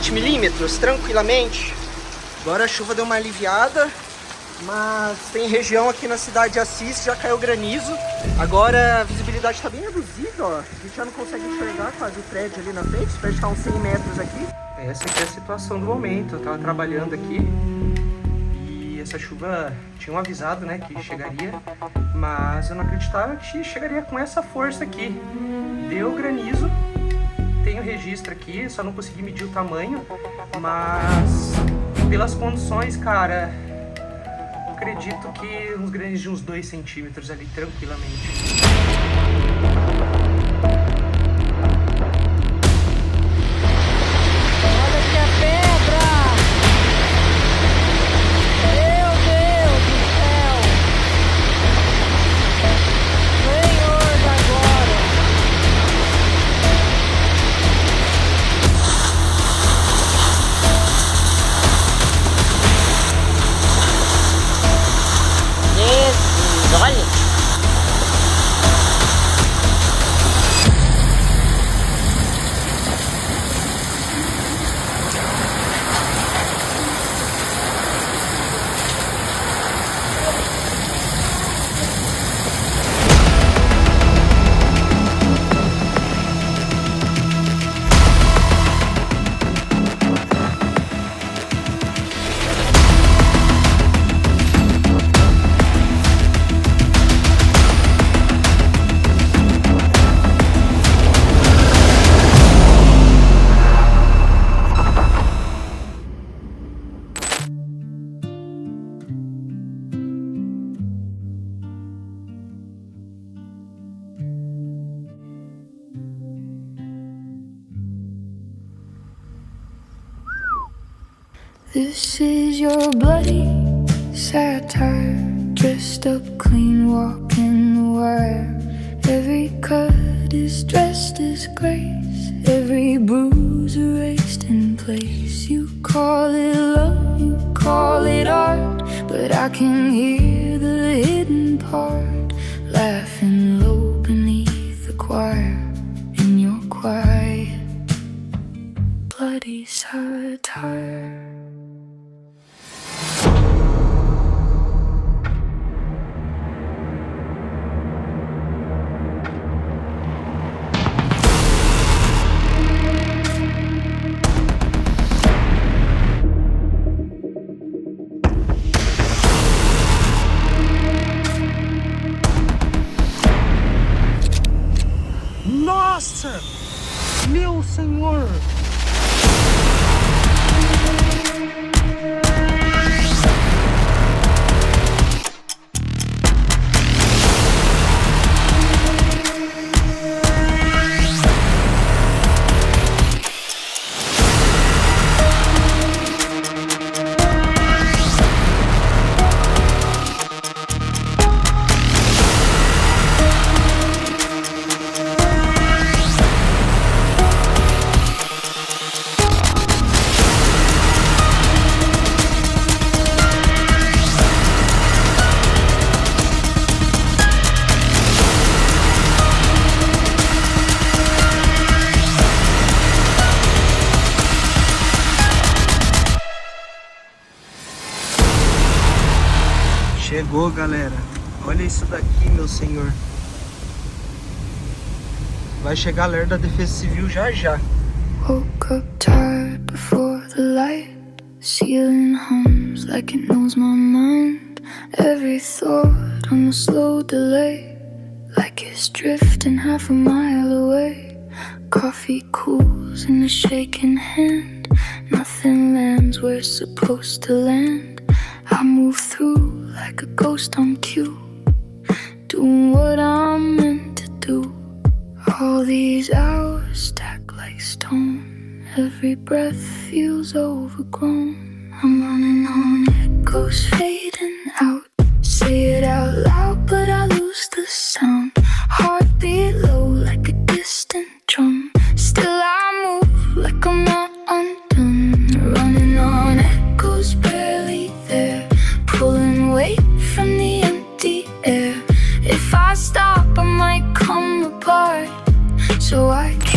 20 milímetros, tranquilamente. Agora a chuva deu uma aliviada, mas tem região aqui na cidade de Assis que já caiu granizo. Agora a visibilidade está bem reduzida, ó. A gente já não consegue enxergar quase o prédio ali na frente. O prédio está uns 100 metros aqui. Essa aqui é a situação do momento. Eu tava trabalhando aqui e essa chuva tinham avisado, né, que chegaria, mas eu não acreditava que chegaria com essa força aqui. Deu granizo, tenho registro aqui, só não consegui medir o tamanho, mas pelas condições, cara, acredito que uns grandes de uns 2 centímetros ali, tranquilamente. This is your bloody satire, dressed up clean, walking the wire. Every cut is dressed as grace, every bruise erased in place. You call it love, you call it art, but I can hear the hidden part, laughing low beneath the choir in your quiet, bloody satire. Nossa! Meu Senhor! Chegou, galera. Olha isso daqui, meu senhor. Vai chegar a alerta da Defesa Civil já já. Woke up tired before the light. Ceiling hums like it knows my mind. Every thought on a slow delay, like it's drifting half a mile away. Coffee cools in a shaking hand. Nothing lands where it's supposed to land. I move through like a ghost on cue, doing what I'm meant to do. All these hours stack like stone. Every breath feels overgrown. I'm running on echoes fading out. Say it out loud, but I lose the sound. Heartbeat low like a distant drum. Still I move like I'm not undone. Running on echoes barely there, pulling weight from the empty air. If I stop I might come apart, so I can't